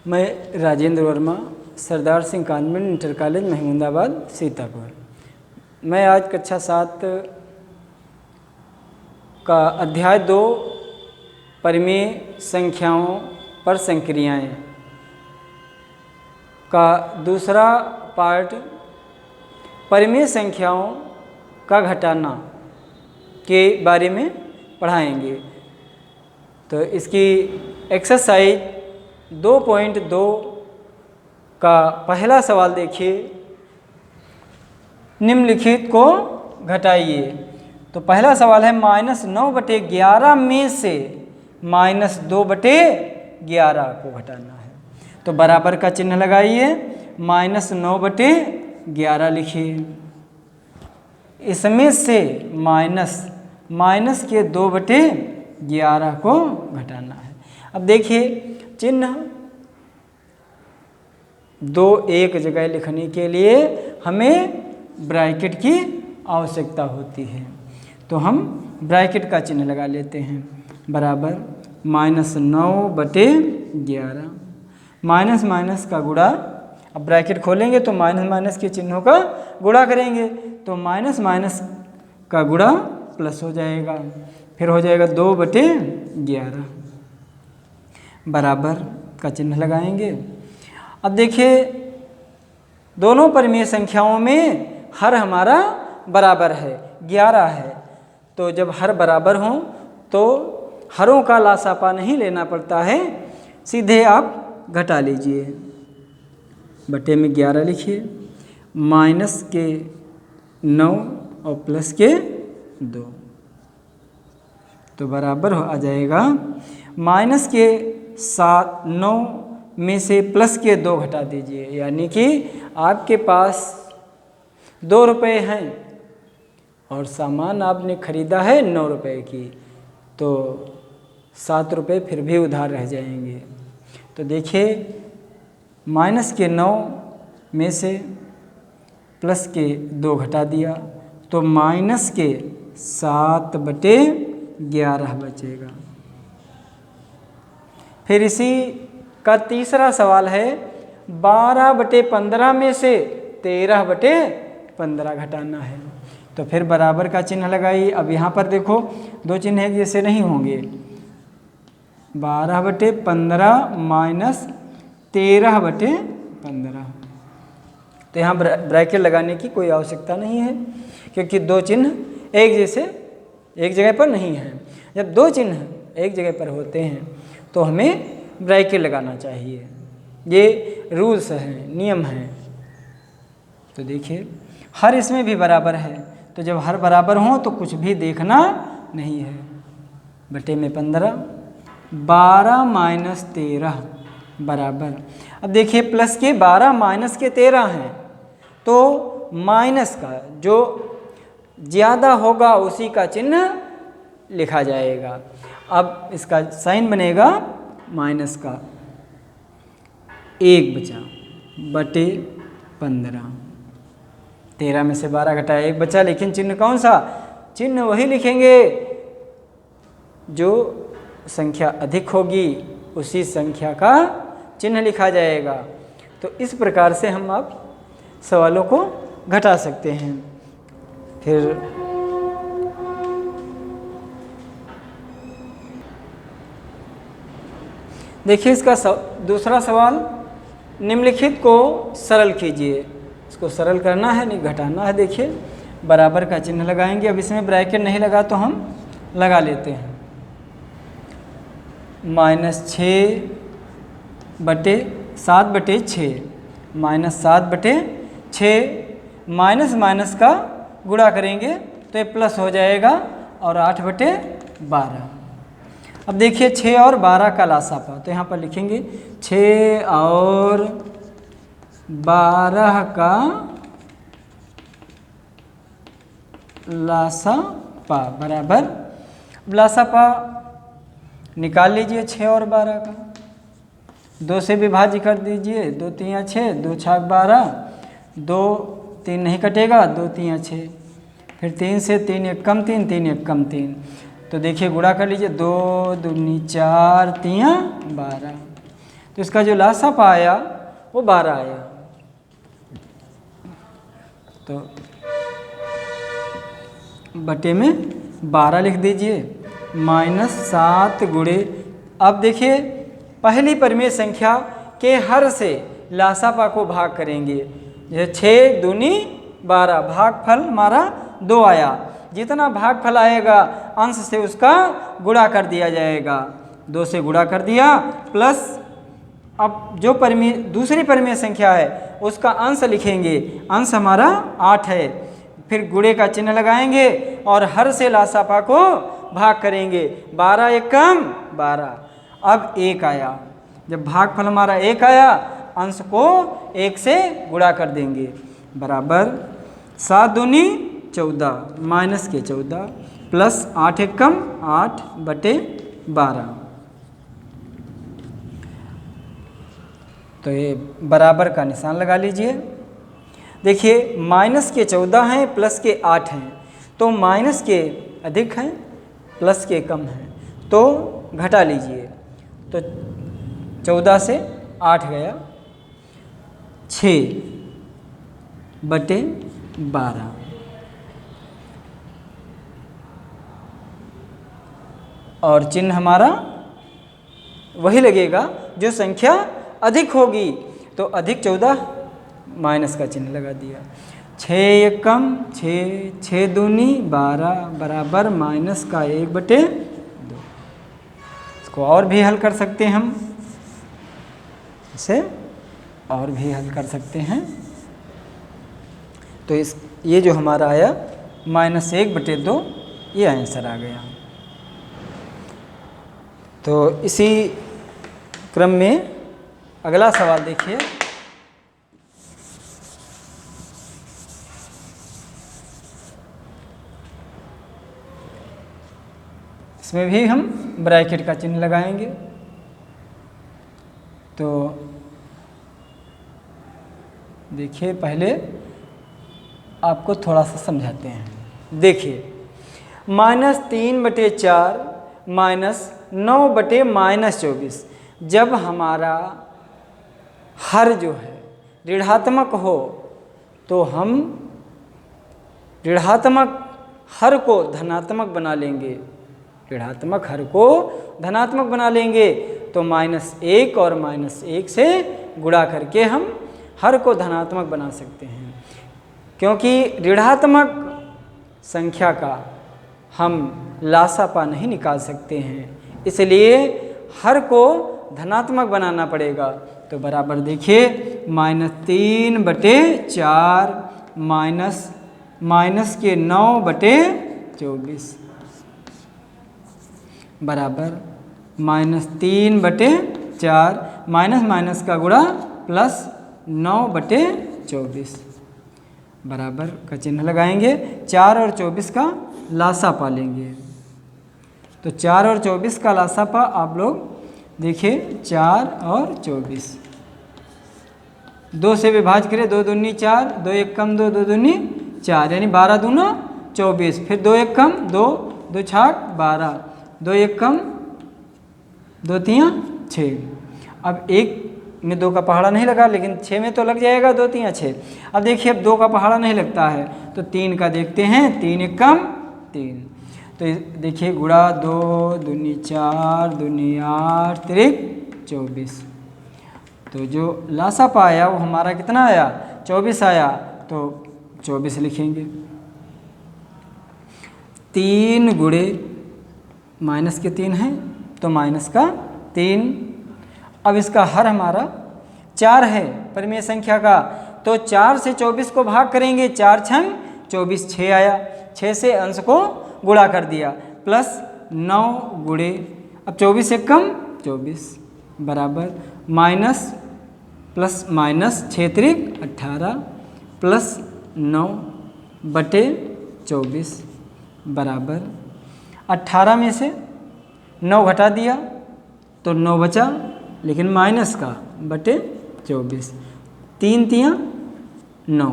मैं Rajendra Verma, Sardar Singh convent inter college Mahmudabad Sitapur. मैं आज कक्षा 7 का अध्याय 2 परिमेय संख्याओं पर संक्रियाएं का दूसरा पार्ट परिमेय संख्याओं का घटाना के बारे में पढ़ाएंगे। तो इसकी एक्सरसाइज 2.2 का पहला सवाल देखिए, निम्नलिखित को घटाइए। तो पहला सवाल है -9/11 में से -2/11 को घटाना है। तो बराबर का चिन्ह लगाइए, -9/11 लिखिए। इसमें से माइनस के 2/11 को घटाना है। अब देखिए, चिन्ह 2 एक जगह लिखने के लिए हमें ब्रैकेट की आवश्यकता होती है, तो हम ब्रैकेट का चिन्ह लगा लेते हैं। बराबर -9/11, माइनस माइनस का गुणा। अब ब्रैकेट खोलेंगे तो माइनस माइनस के चिन्हों का गुणा करेंगे, तो माइनस माइनस का गुणा प्लस हो जाएगा, फिर हो जाएगा 2/11 बराबर का चिन्ह लगाएंगे। अब देखिए, दोनों परिमेय संख्याओं में हर हमारा बराबर है, 11 है। तो जब हर बराबर हों तो हरों का लासापा नहीं लेना पड़ता है, सीधे आप घटा लीजिए। बटे में 11 लिखिए, माइनस के 9 और प्लस के 2, तो बराबर आ जाएगा माइनस के 9 में से प्लस के 2 घटा दीजिए, यानी कि आपके पास 2 रुपये हैं और सामान आपने खरीदा है 9 रुपये की, तो 7 रुपये फिर भी उधार रह जाएंगे। तो देखिए, माइनस के 9 में से प्लस के 2 घटा दिया, तो माइनस के 7/11 बचेगा। फिर इसी का तीसरा सवाल है, 12/15 में से 13/15 घटाना है। तो फिर बराबर का चिन्ह लगाइए। अब यहाँ पर देखो, 2 चिन्ह एक जैसे नहीं होंगे। 12/15 माइनस 13/15, तो यहाँ ब्रैकेट लगाने की कोई आवश्यकता नहीं है, क्योंकि 2 चिन्ह एक जैसे एक जगह पर नहीं हैं। जब 2 चिन्ह एक जगह पर होते हैं तो हमें ब्रैकेट लगाना चाहिए, ये रूल्स हैं, नियम हैं। तो देखिए, हर इसमें भी बराबर है, तो जब हर बराबर हों तो कुछ भी देखना नहीं है। बटे में 15, 12 माइनस 13 बराबर। अब देखिए, प्लस के 12 माइनस के 13 हैं, तो माइनस का जो ज़्यादा होगा उसी का चिन्ह लिखा जाएगा। अब इसका साइन बनेगा माइनस का, 1 बचा, बटे 15। 13 में से 12 घटाया 1 बचा, लेकिन चिन्ह कौन सा? चिन्ह वही लिखेंगे जो संख्या अधिक होगी, उसी संख्या का चिन्ह लिखा जाएगा। तो इस प्रकार से हम अब सवालों को घटा सकते हैं। फिर देखिए, इसका दूसरा सवाल, निम्नलिखित को सरल कीजिए। इसको सरल करना है, नहीं घटाना है। देखिए, बराबर का चिन्ह लगाएंगे। अब इसमें ब्रैकेट नहीं लगा तो हम लगा लेते हैं। -7/6 माइनस 7/6, माइनस माइनस का गुणा करेंगे तो ये प्लस हो जाएगा, और 8/12। अब देखिए, 6 और 12 का लासापा, तो यहाँ पर लिखेंगे 6 और 12 का लासापा बराबर। लासापा निकाल लीजिए 6 और 12 का, 2 से विभाज्य कर दीजिए, 2 3 6, 2 6 12, 2 3 नहीं कटेगा, 2 3 6, फिर 3 से 3 1 कम 3, 3 1 कम 3, तो देखिए गुणा कर लीजिए, 2 दूनी 4 3 12, तो इसका जो लासापा आया वो 12 आया। तो बटे में 12 लिख दीजिए, -7 गुणे, अब देखिए पहली परिमेय संख्या के हर से लासापा को भाग करेंगे। जैसे 6 दूनी 12, भागफल हमारा 2 आया। जितना भागफल आएगा अंश से उसका गुणा कर दिया जाएगा, 2 से गुणा कर दिया, प्लस अब जो दूसरी परिमेय संख्या है उसका अंश लिखेंगे, अंश हमारा 8 है, फिर गुणे का चिन्ह लगाएंगे और हर से लासापा को भाग करेंगे, 12 एकम 12, अब 1 आया। जब भागफल हमारा 1 आया, अंश को 1 से गुणा कर देंगे, बराबर 7 दूनी 14 माइनस के 14 प्लस 8 एकम 8 बटे 12। तो ये बराबर का निशान लगा लीजिए। देखिए माइनस के 14 हैं, प्लस के 8 हैं, तो माइनस के अधिक हैं, प्लस के कम हैं, तो घटा लीजिए। तो 14 से 8 गया, 6 बटे 12, और चिन्ह हमारा वही लगेगा जो संख्या अधिक होगी, तो अधिक 14 माइनस का चिन्ह लगा दिया, 6 एकम 6, 6 दूनी 12 बराबर माइनस का 1 बटे 2। इसको और भी हल कर सकते हैं हम, इसे और भी हल कर सकते हैं। तो ये जो हमारा आया -1 बटे 2, ये आंसर आ गया। तो इसी क्रम में अगला सवाल देखिए, इसमें भी हम ब्रैकेट का चिन्ह लगाएंगे। तो देखिए पहले आपको थोड़ा सा समझाते हैं। देखिए -3 बटे 4 -9 बटे -24, जब हमारा हर जो है ऋणात्मक हो तो हम ऋणात्मक हर को धनात्मक बना लेंगे, ऋणात्मक हर को धनात्मक बना लेंगे। तो -1 और -1 से गुणा करके हम हर को धनात्मक बना सकते हैं, क्योंकि ऋणात्मक संख्या का हम लासापा नहीं निकाल सकते हैं, इसलिए हर को धनात्मक बनाना पड़ेगा। तो बराबर देखिए -3 बटे 4 माइनस के 9 बटे 24 बराबर -3 बटे 4 माइनस का गुणा प्लस 9 बटे 24 बराबर का चिन्ह लगाएंगे। 4 और 24 का लासापा लेंगे। तो 4 और 24 का लासापा आप लोग देखिए, 4 और 24 2 से विभाजित करें, 2 दूनी 4, 2 एक कम 2, 2 दूनी 4, यानी 12 दूना 24, फिर 2 एक कम 2, 2 छाक 12, 2 एक कम 2 तियाँ 6। अब 1 में 2 का पहाड़ा नहीं लगा, लेकिन 6 में तो लग जाएगा, 2 तियाँ 6। अब देखिए अब 2 का पहाड़ा नहीं लगता है, तो 3 का देखते हैं, 3 एक कम 3। तो देखिए गुणा 2 दूनी 4 दूनी 8 त्रिक 24। तो जो लासापा आया वो हमारा कितना आया, 24 आया, तो 24 लिखेंगे। 3 गुणे माइनस के 3 हैं, तो माइनस का 3। अब इसका हर हमारा 4 है परिमेय संख्या का, तो 4 से 24 को भाग करेंगे, 4 छंग 24, 6 आया, 6 से अंश को गुणा कर दिया, प्लस 9 गुणे, अब 24 से कम 24 बराबर माइनस प्लस माइनस 6 त्रिक 18 प्लस 9 बटे 24 बराबर 18 में से 9 घटा दिया तो 9 बचा, लेकिन माइनस का बटे 24, 3 तियाँ 9,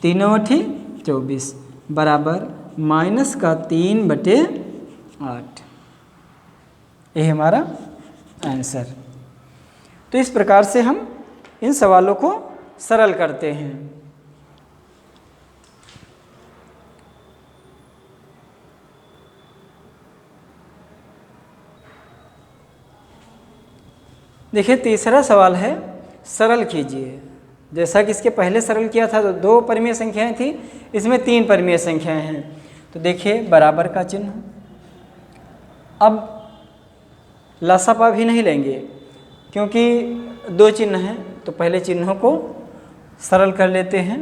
3 अठी 24 बराबर माइनस का 3 बटे 8। ये हमारा आंसर। तो इस प्रकार से हम इन सवालों को सरल करते हैं। देखिए तीसरा सवाल है, सरल कीजिए। जैसा कि इसके पहले सरल किया था तो 2 परिमेय संख्याएं थी, इसमें 3 परिमेय संख्याएं हैं। तो देखिए बराबर का चिन्ह, अब लसापा भी नहीं लेंगे क्योंकि 2 चिन्ह हैं, तो पहले चिन्हों को सरल कर लेते हैं।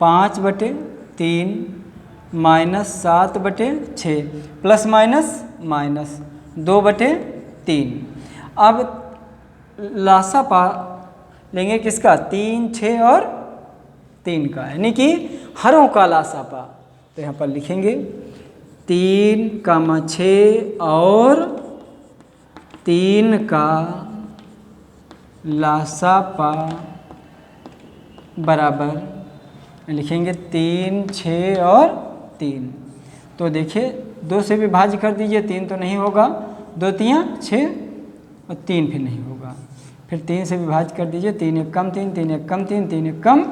5/3 -7/6 प्लस माइनस माइनस 2/3। अब लासापा लेंगे किसका, 3, 6 और 3 का, यानी कि हरों का लासापा। तो यहाँ पर लिखेंगे 3, 6 और 3 का लासापा बराबर लिखेंगे 3, 6 और 3। तो देखिए 2 से विभाज्य कर दीजिए, 3 तो नहीं होगा, 2 3 6 और 3 फिर नहीं होगा, फिर 3 से विभाज्य कर दीजिए, 3 1 कम 3, 3 1 कम 3, 3 1 कम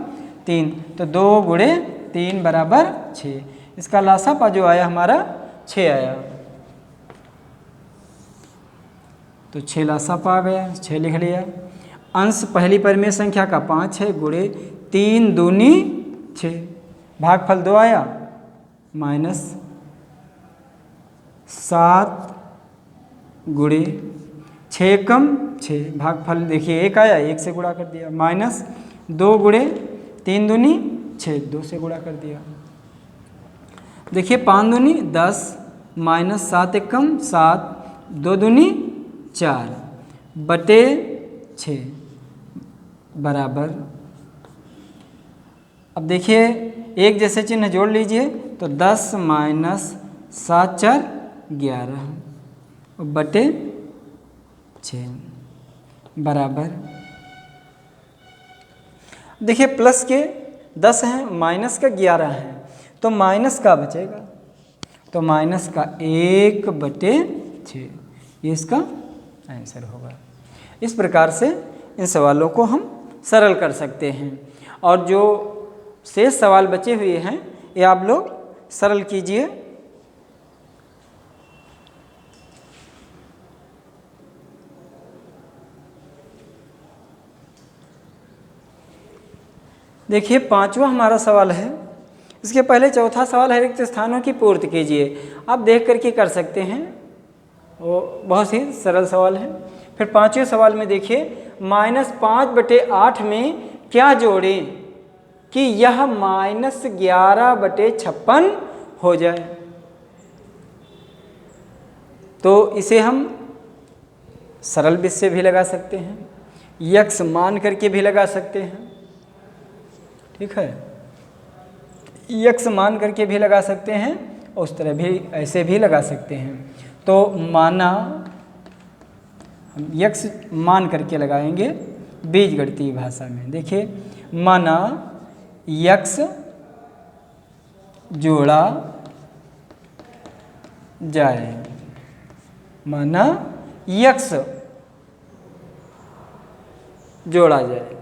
3, तो 2 × 3 बराबर 6। इसका लासापा जो आया हमारा 6 आया, तो 6 लासापा आ गया, 6 लिख लिया। अंश पहली परिमेय संख्या का 5 है, गुणे 3 दूनी 6, भागफल 2 आया, -7 गुणे 6 कम 6, भागफल देखिए 1 आया, 1 से गुणा कर दिया, -2 गुणे 3 दूनी 6, 2 से गुणा कर दिया। देखिए 5 दूनी 10, -7 1 कम 7, 2 दूनी 4 बटे 6 बराबर। अब देखिए एक जैसे चिन्ह जोड़ लीजिए, तो 10 - 7 4 11 बटे 6 बराबर। देखिए प्लस के 10 हैं, माइनस का 11 है, तो माइनस का बचेगा, तो माइनस का 1/6, ये इसका आंसर होगा। इस प्रकार से इन सवालों को हम सरल कर सकते हैं, और जो शेष सवाल बचे हुए हैं ये आप लोग सरल कीजिए। देखिए 5वां हमारा सवाल है, इसके पहले चौथा सवाल है, रिक्त स्थानों की पूर्ति कीजिए। आप देख करके कर सकते हैं, वो बहुत ही सरल सवाल है। फिर 5वें सवाल में देखिए, -5/8 में क्या जोड़ें कि यह -11/56 हो जाए। तो इसे हम सरल विधि से भी लगा सकते हैं, यक्स मान करके भी लगा सकते हैं, ठीक है, यक्स मान करके भी लगा सकते हैं, उस तरह भी ऐसे भी लगा सकते हैं। तो माना हम यक्स मान करके लगाएंगे बीजगणितीय भाषा में। देखिए माना यक्स जोड़ा जाए, माना यक्स जोड़ा जाए,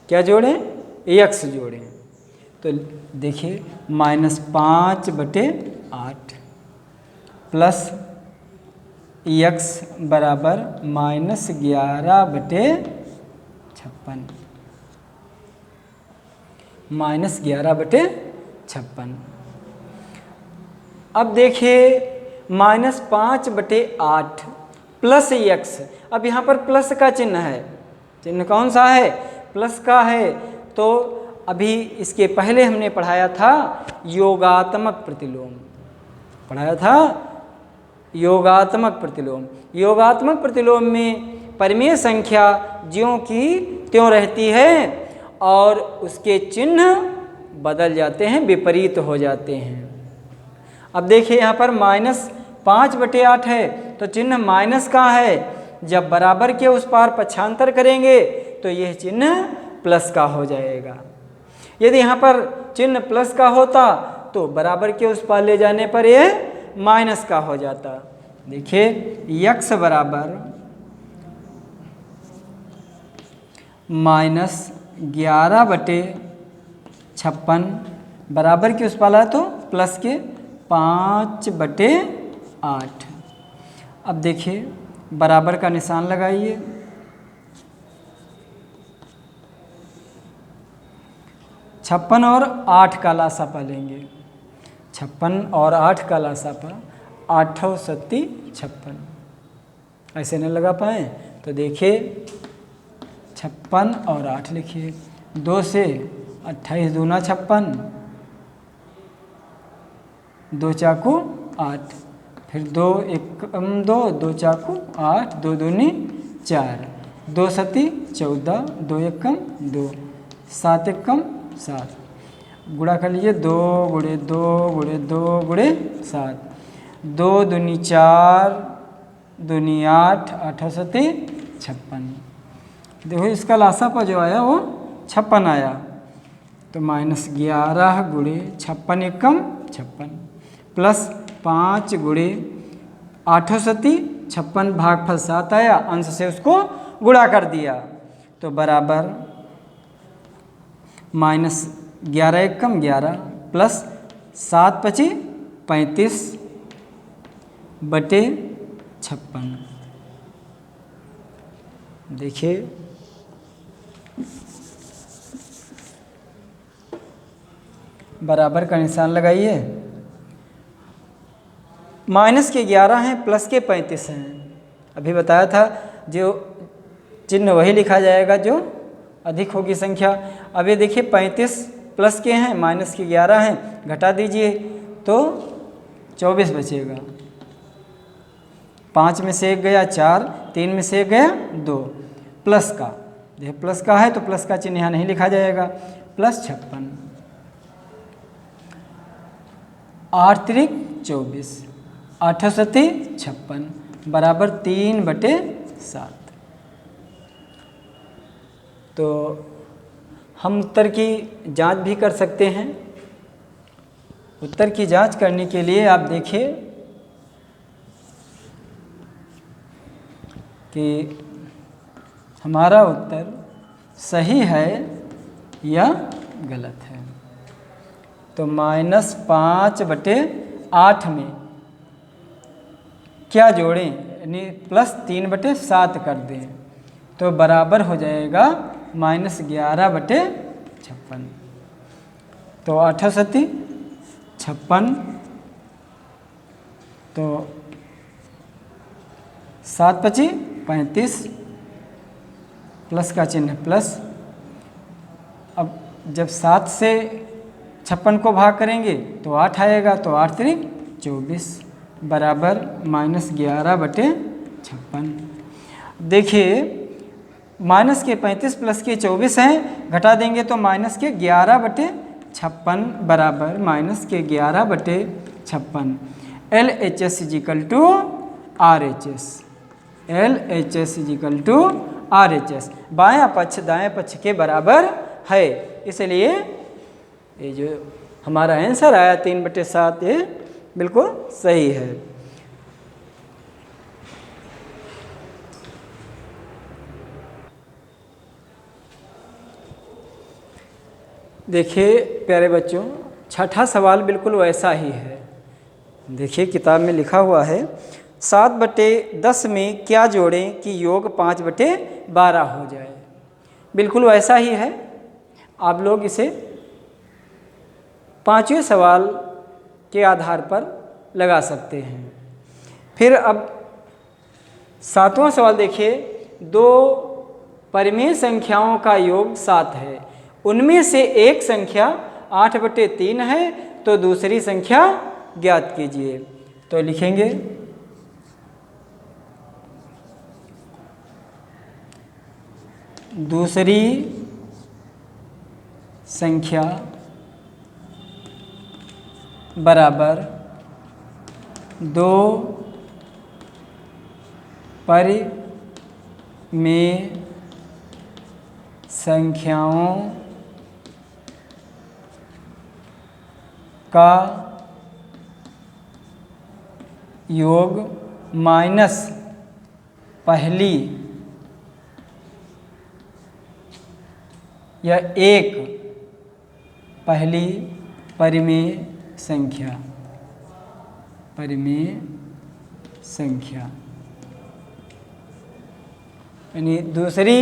क्या जोड़ें, यक्स जोड़ें। तो देखिए -5/8 प्लस यक्स बराबर -11/56, -11/56। अब देखिए -5/8 प्लस यक्स, अब यहाँ पर प्लस का चिन्ह है, चिन्ह कौन सा है, प्लस का है। तो अभी इसके पहले हमने पढ़ाया था योगात्मक प्रतिलोम, पढ़ाया था योगात्मक प्रतिलोम। योगात्मक प्रतिलोम में परिमेय संख्या ज्यों की त्यों रहती है और उसके चिन्ह बदल जाते हैं, विपरीत हो जाते हैं। अब देखिए यहाँ पर -5/8 है, तो चिन्ह माइनस का है, जब बराबर के उस पार पक्षांतर करेंगे तो यह चिन्ह प्लस का हो जाएगा। यदि यहाँ पर चिन्ह प्लस का होता तो बराबर के उस पार ले जाने पर यह माइनस का हो जाता। देखिए यक्स बराबर -11/56 बराबर के उस पाला तो प्लस के 5/8। अब देखिए बराबर का निशान लगाइए। 56 और 8 का लासापा लेंगे। 56 और 8 का लासापा 8 सत्ती 56। ऐसे न लगा पाए तो देखिए 56 और 8 लिखिए। 2 से 28 दूना 56, 2 चाकू 8, फिर 2 एकम 2, 2 चाकू 8, 2 दूनी 4, 2 सत्ती 14, 2 एकम 2, 7 एकम 7। गुणा कर लीजिए 2 गुणे 2 गुणे 2 गुणे 7, 2 दूनी 4, दूनी 8, 8 सत्ती 56। देखो इसका लासापा जो आया वो 56 आया। तो -11 गुणे 56 एकम 56 प्लस 5 गुणे 8 सत्ती 56 भागफल 7 आया, अंश से उसको गुणा कर दिया तो बराबर -11 एकम 11 प्लस 7 पची 35/56। देखिए बराबर का निशान लगाइए। माइनस के 11 हैं, प्लस के 35 हैं। अभी बताया था जो चिन्ह वही लिखा जाएगा जो अधिक होगी संख्या। अब ये देखिए 35 प्लस के हैं, माइनस के 11 हैं, घटा दीजिए तो 24 बचेगा। 5 में से 1 गया 4, 3 में से 1 गया 2, प्लस का देखिए प्लस का है तो प्लस का चिन्ह यहाँ नहीं लिखा जाएगा। प्लस 56, 8 त्रिक 24, 8 सत्ती 56 बराबर 3/7। तो हम उत्तर की जांच भी कर सकते हैं। उत्तर की जांच करने के लिए आप देखिए कि हमारा उत्तर सही है या गलत है। तो -5/8 में क्या जोड़ें, यानी प्लस 3/7 कर दें तो बराबर हो जाएगा -11/56। तो 8 सत्ती 56, तो 7 पची 35, प्लस का चिन्ह प्लस। अब जब 7 से 56 को भाग करेंगे तो 8 आएगा, तो 8 त्रिक 24 बराबर -11/56। देखिए माइनस के 35 प्लस के 24 हैं, घटा देंगे तो माइनस के 11/56 बराबर -11/56। LHS = RHS, LHS = RHS बायां पक्ष दाएं पक्ष के बराबर है, इसलिए ये जो हमारा आंसर आया 3/7 ये बिल्कुल सही है। देखिए प्यारे बच्चों, छठा सवाल बिल्कुल वैसा ही है। देखिए किताब में लिखा हुआ है 7/10 में क्या जोड़ें कि योग 5/12 हो जाए। बिल्कुल वैसा ही है। आप लोग इसे पांचवें सवाल के आधार पर लगा सकते हैं। फिर अब सातवां सवाल देखिए, दो परिमेय संख्याओं का योग 7 है, उनमें से एक संख्या 8/3 है, तो दूसरी संख्या ज्ञात कीजिए। तो लिखेंगे दूसरी संख्या बराबर 2 परिमेय संख्याओं का योग माइनस पहली यह एक पहली परिमेय संख्या, परिमेय संख्या यानी दूसरी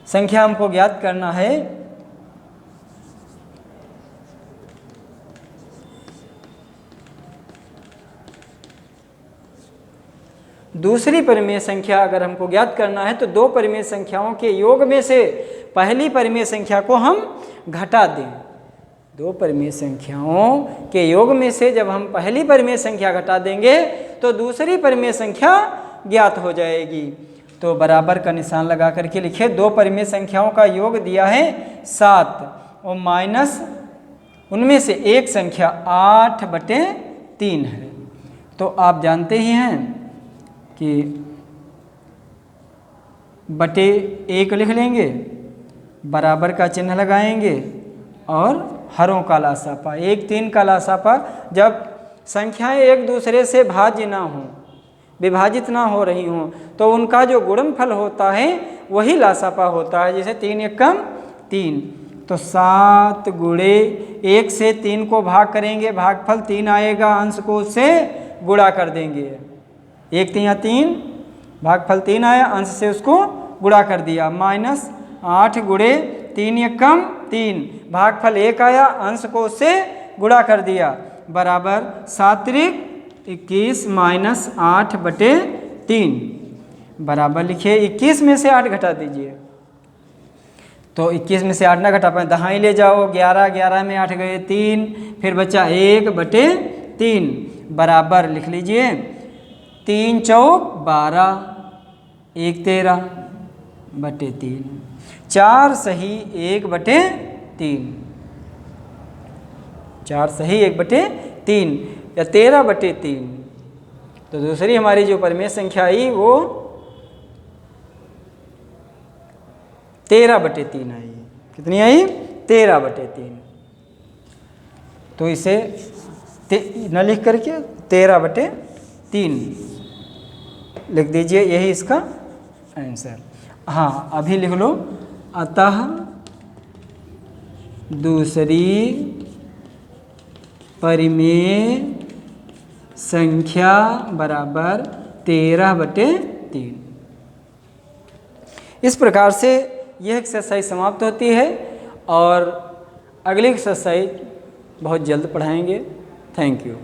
संख्या हमको ज्ञात करना है। दूसरी परिमेय संख्या अगर हमको ज्ञात करना है तो दो परिमेय संख्याओं के योग में से पहली परिमेय संख्या को हम घटा दें। दो परिमेय संख्याओं के योग में से जब हम पहली परिमेय संख्या घटा देंगे तो दूसरी परिमेय संख्या ज्ञात हो जाएगी। तो बराबर का निशान लगा करके लिखे, दो परिमेय संख्याओं का योग दिया है 7 और माइनस उनमें से एक संख्या 8/3 है। तो आप जानते ही हैं कि बटे 1 लिख लेंगे, बराबर का चिन्ह लगाएंगे और हरों का लासापा, 1 3 का लासापा। जब संख्याएं एक दूसरे से भाज्य ना हो, विभाजित ना हो रही हों, तो उनका जो गुणनफल होता है वही लासापा होता है। जैसे 3 एकम 3, तो 7 गुणे 1 से 3 को भाग करेंगे, भागफल 3 आएगा, अंश को उससे गुणा कर देंगे। 1 3 3, भागफल 3 आया, अंश से उसको गुणा कर दिया। माइनस 8 गुणे 3 एकम 3, भागफल 1 आया, अंश को उससे गुणा कर दिया, बराबर 7 21 माइनस 8/3, बराबर लिखिए 21 में से 8 घटा दीजिए। तो 21 में से 8 ना घटा पाए, दहाई ले जाओ, 11 11 में 8 गए 3, फिर बचा 1/3, बराबर लिख लीजिए 3 चौक 12, 1 13/3, 4 सही 1/3, 4 सही 1/3 या 13/3। तो दूसरी हमारी जो परिमेय संख्या आई वो 13/3 आई। कितनी आई? 13/3। तो इसे न लिख करके 13/3 लिख दीजिए, यही इसका आंसर। हाँ, अभी लिख लो, अतः दूसरी परिमेय संख्या बराबर 13/3। इस प्रकार से यह एक्सरसाइज समाप्त होती है और अगली एक्सरसाइज बहुत जल्द पढ़ाएंगे। Thank you.